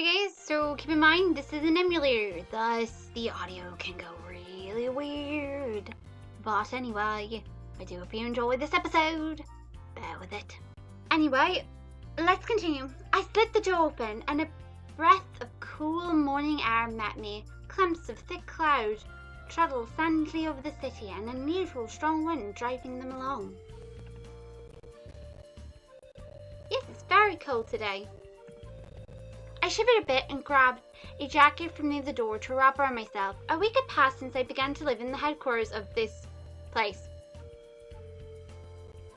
Hi guys, so keep in mind this is an emulator, thus the audio can go really weird. But anyway, I do hope you enjoy this episode. Bear with it. Anyway, let's continue. I split the door open and a breath of cool morning air met me. Clumps of thick cloud trundled silently over the city and an unusual strong wind driving them along. Yes, it's very cold today. I shivered a bit and grabbed a jacket from near the door to wrap around myself. A week had passed since I began to live in the headquarters of this place.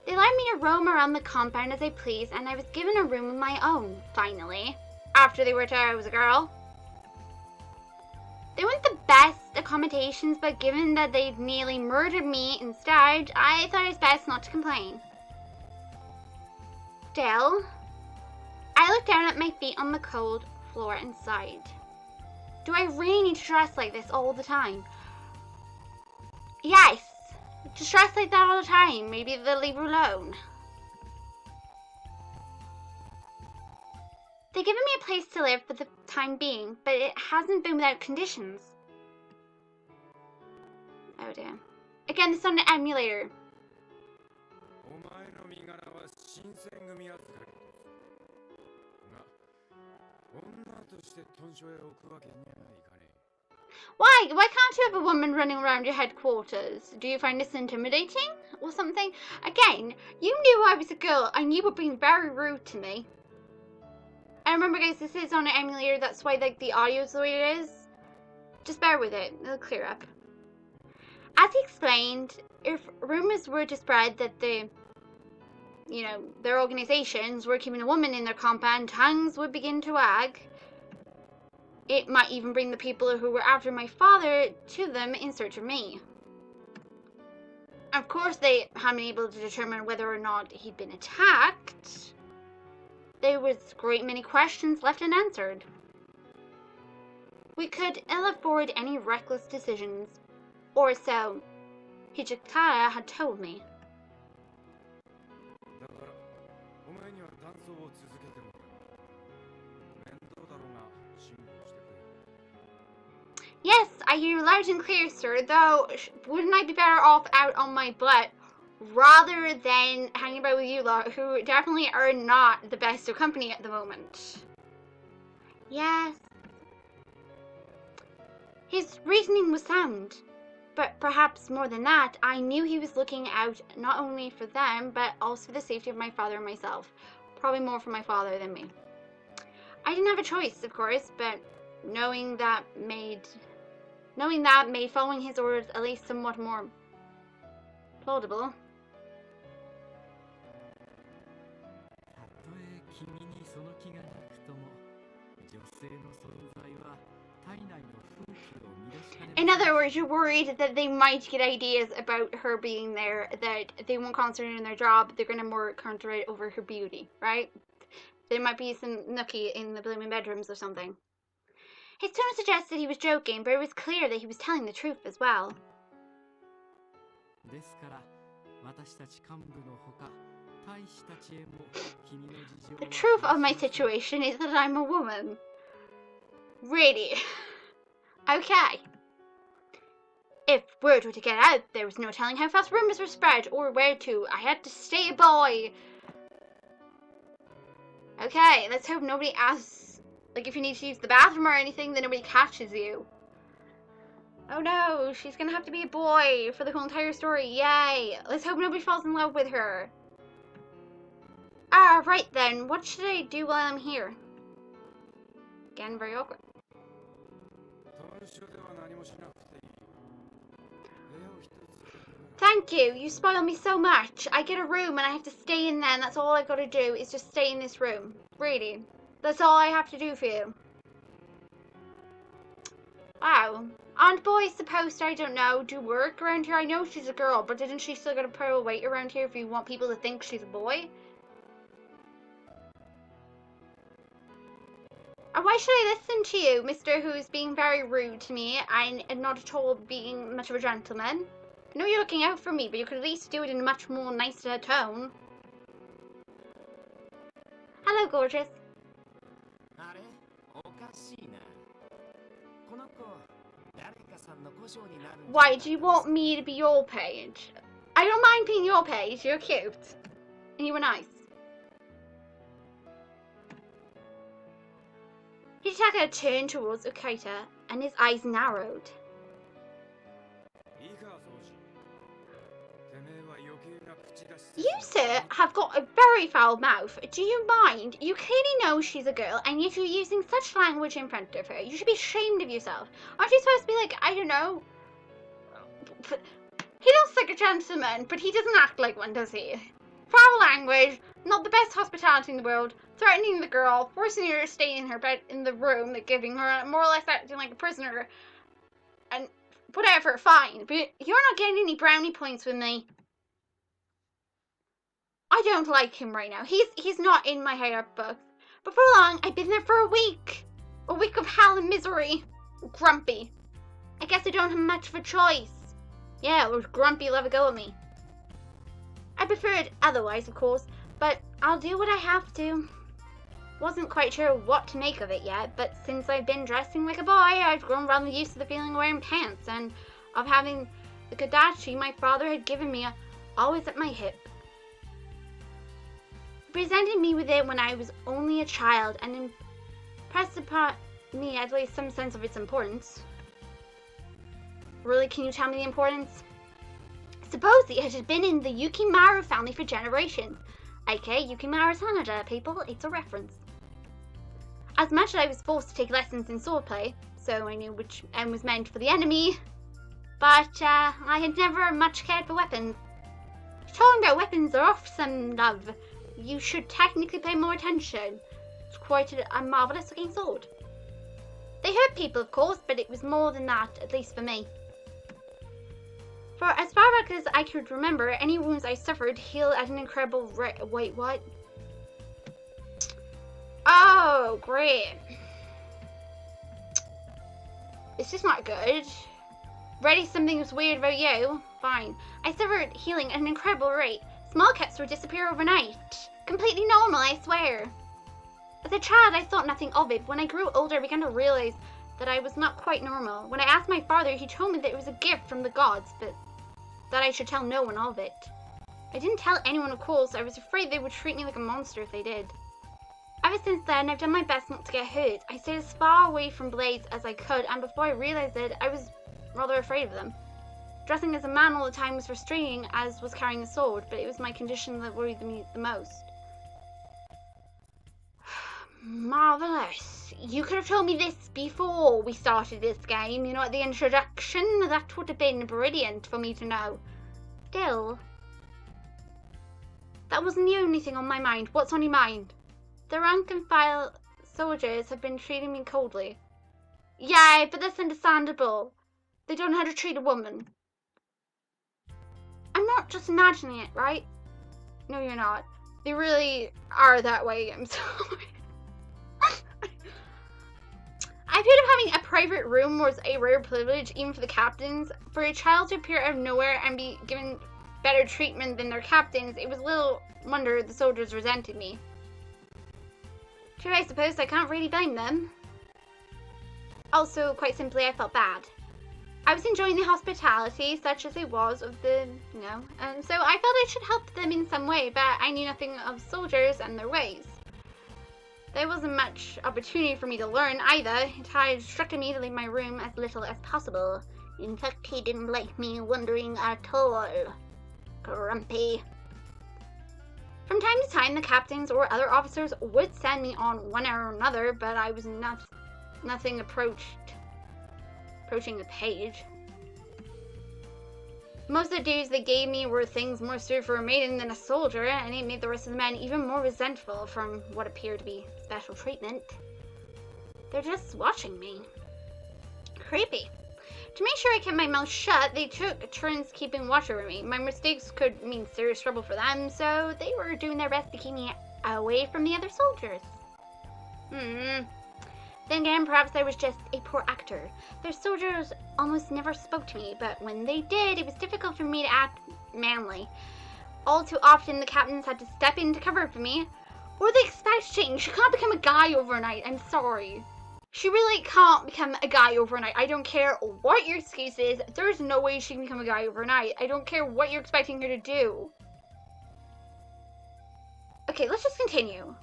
They allowed me to roam around the compound as I pleased, and I was given a room of my own, finally, after they worked out I was a girl. They weren't the best accommodations, but given that they'd nearly murdered me instead, I thought it was best not to complain. Still, I looked down at my feet on the cold floor and sighed. Do I really need to dress like this all the time? Yes, just dress like that all the time. Maybe they'll leave her alone. They've given me a place to live for the time being, but it hasn't been without conditions. Oh dear. Again, this is on the emulator. Why? Why can't you have a woman running around your headquarters? Do you find this intimidating or something? Again, you knew I was a girl and you were being very rude to me. I remember, guys, this is on an emulator, that's why like the audio is the way it is. Just bear with it, it'll clear up. As he explained, if rumors were to spread that their organizations were keeping a woman in their compound, tongues would begin to wag. It might even bring the people who were after my father to them in search of me. Of course, they hadn't been able to determine whether or not he'd been attacked. There was a great many questions left unanswered. We could ill afford any reckless decisions, or so Hijikata had told me. Yes, I hear you loud and clear, sir, though wouldn't I be better off out on my butt rather than hanging about with you lot, who definitely are not the best of company at the moment? Yes. His reasoning was sound, but perhaps more than that, I knew he was looking out not only for them, but also for the safety of my father and myself. Probably more for my father than me. I didn't have a choice, of course, but knowing that made following his orders at least somewhat more plausible. In other words, you're worried that they might get ideas about her being there, that they won't concentrate on their job, they're going to more concentrate over her beauty, right? There might be some nookie in the blooming bedrooms or something. His tone suggested he was joking, but it was clear that he was telling the truth as well. The truth of my situation is that I'm a woman. Really? Okay. If word were to get out, there was no telling how fast rumors were spread or where to. I had to stay a boy. Okay, let's hope nobody asks, like, if you need to use the bathroom or anything, then nobody catches you. Oh no, she's gonna have to be a boy for the whole entire story. Yay! Let's hope nobody falls in love with her. Right then, what should I do while I'm here? Again, very awkward. Thank you, you spoil me so much. I get a room and I have to stay in there, and that's all I've got to do is just stay in this room. Really. That's all I have to do for you. Wow. Aren't boys supposed to, I don't know, do work around here? I know she's a girl, but didn't she still got to put her weight around here if you want people to think she's a boy? Why should I listen to you, mister, who's being very rude to me and not at all being much of a gentleman? I know you're looking out for me, but you could at least do it in a much more nicer tone. Hello, gorgeous. Why do you want me to be your page? I don't mind being your page, you're cute. And you were nice. Hidetaka turned towards Ukita and his eyes narrowed. You, sir, have got a very foul mouth. Do you mind? You clearly know she's a girl, and yet you're using such language in front of her. You should be ashamed of yourself. Aren't you supposed to be like, I don't know? He looks like a gentleman, but he doesn't act like one, does he? Foul language, not the best hospitality in the world, threatening the girl, forcing her to stay in her bed in the room, like giving her more or less acting like a prisoner, and whatever, fine. But you're not getting any brownie points with me. I don't like him right now. He's not in my higher books. But for long, I've been there for a week. A week of hell and misery. Grumpy. I guess I don't have much of a choice. Yeah, or Grumpy will have a go at me. I prefer it otherwise, of course, but I'll do what I have to. Wasn't quite sure what to make of it yet, but since I've been dressing like a boy, I've grown rather used to the feeling of wearing pants and of having the kodachi my father had given me always at my hip. Presented me with it when I was only a child and impressed upon me at least some sense of its importance. Really, can you tell me the importance? Supposedly it had been in the Yukimura family for generations. aka Yukimura Sanada, people, it's a reference. As much as I was forced to take lessons in swordplay, so I knew which end was meant for the enemy, but I had never much cared for weapons. Talking about weapons are awesome, love. You should technically pay more attention. It's quite a marvellous looking sword. They hurt people, of course, but it was more than that, at least for me. For as far back as I could remember, any wounds I suffered healed at an incredible rate. Wait, what? Oh, great. It's just not good. Ready, something's weird about you? Fine. I suffered healing at an incredible rate. Small cuts would disappear overnight. Completely normal, I swear. As a child, I thought nothing of it. When I grew older, I began to realize that I was not quite normal. When I asked my father, he told me that it was a gift from the gods, but that I should tell no one of it. I didn't tell anyone, of course. I was afraid they would treat me like a monster if they did. Ever since then, I've done my best not to get hurt. I stayed as far away from blades as I could, and before I realized it, I was rather afraid of them. Dressing as a man all the time was frustrating, as was carrying a sword, but it was my condition that worried me the most. Marvellous. You could have told me this before we started this game, you know, at the introduction. That would have been brilliant for me to know. Still, that wasn't the only thing on my mind. What's on your mind? The rank and file soldiers have been treating me coldly. Yay, but that's understandable. They don't know how to treat a woman. I'm not just imagining it, right? No, you're not. They really are that way. I'm sorry. I feel like having a private room was a rare privilege, even for the captains. For a child to appear out of nowhere and be given better treatment than their captains, it was little wonder the soldiers resented me. True, I suppose I can't really blame them. Also, quite simply, I felt bad. I was enjoying the hospitality, such as it was, of the, and so I felt I should help them in some way, but I knew nothing of soldiers and their ways. There wasn't much opportunity for me to learn either. It had instructed me to leave my room as little as possible. In fact, he didn't like me wandering at all. Grumpy. From time to time, the captains or other officers would send me on one or another, but I was nothing approaching the page. Most of the duties they gave me were things more suited for a maiden than a soldier, and it made the rest of the men even more resentful from what appeared to be special treatment. They're just watching me. Creepy. To make sure I kept my mouth shut, they took turns keeping watch over me. My mistakes could mean serious trouble for them, so they were doing their best to keep me away from the other soldiers. Then again, perhaps I was just a poor actor. Their soldiers almost never spoke to me, but when they did, it was difficult for me to act manly. All too often, the captains had to step in to cover for me. What do they expect change? You can't become a guy overnight, I'm sorry. She really can't become a guy overnight. I don't care what your excuse is. There's no way she can become a guy overnight. I don't care what you're expecting her to do. Okay, let's just continue.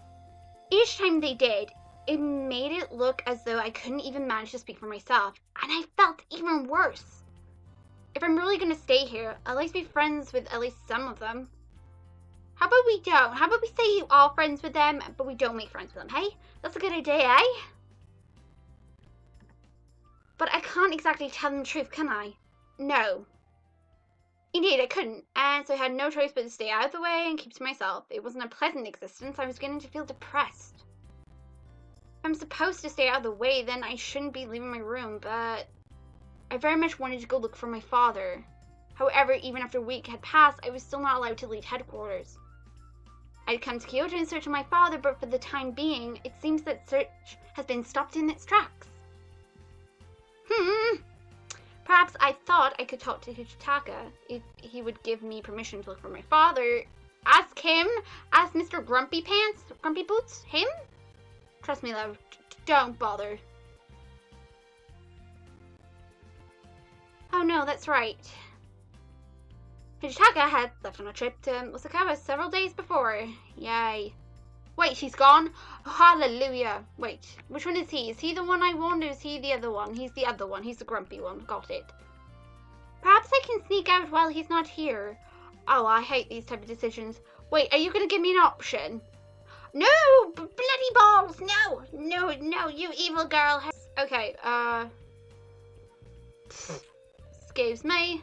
Each time they did, it made it look as though I couldn't even manage to speak for myself, and I felt even worse. If I'm really gonna stay here, I'd like to be friends with at least some of them. How about we don't? How about we stay all friends with them, but we don't make friends with them, hey? That's a good idea, eh? But I can't exactly tell them the truth, can I? No. Indeed, I couldn't, and so I had no choice but to stay out of the way and keep to myself. It wasn't a pleasant existence. I was beginning to feel depressed. If I'm supposed to stay out of the way, then I shouldn't be leaving my room, but I very much wanted to go look for my father. However, even after a week had passed, I was still not allowed to leave headquarters. I'd come to Kyoto in search of my father, but for the time being, it seems that search has been stopped in its tracks. Perhaps I thought I could talk to Hijitaka if he would give me permission to look for my father. Ask him? Ask Mr. Grumpy Pants? Grumpy Boots? Him? Trust me, love. Don't bother. Oh no, that's right. Hijitaka had left on a trip to Osakawa several days before. Yay. Wait, he's gone? Oh, hallelujah. Wait, which one is he? Is he the one I want, or is he the other one? He's the other one. He's the grumpy one. Got it. Perhaps I can sneak out while he's not here. Oh, I hate these type of decisions. Wait, are you going to give me an option? No! Bloody balls! No! No, no, you evil girl. Okay, excuse me.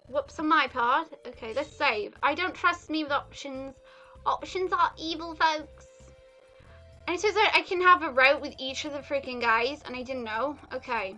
Whoops on my part. Okay, let's save. I don't trust me with options. Options are evil, folks. And it says that I can have a route with each of the freaking guys, and I didn't know. Okay.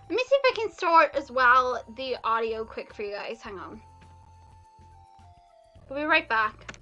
Let me see if I can sort as well the audio quick for you guys. Hang on. We'll be right back.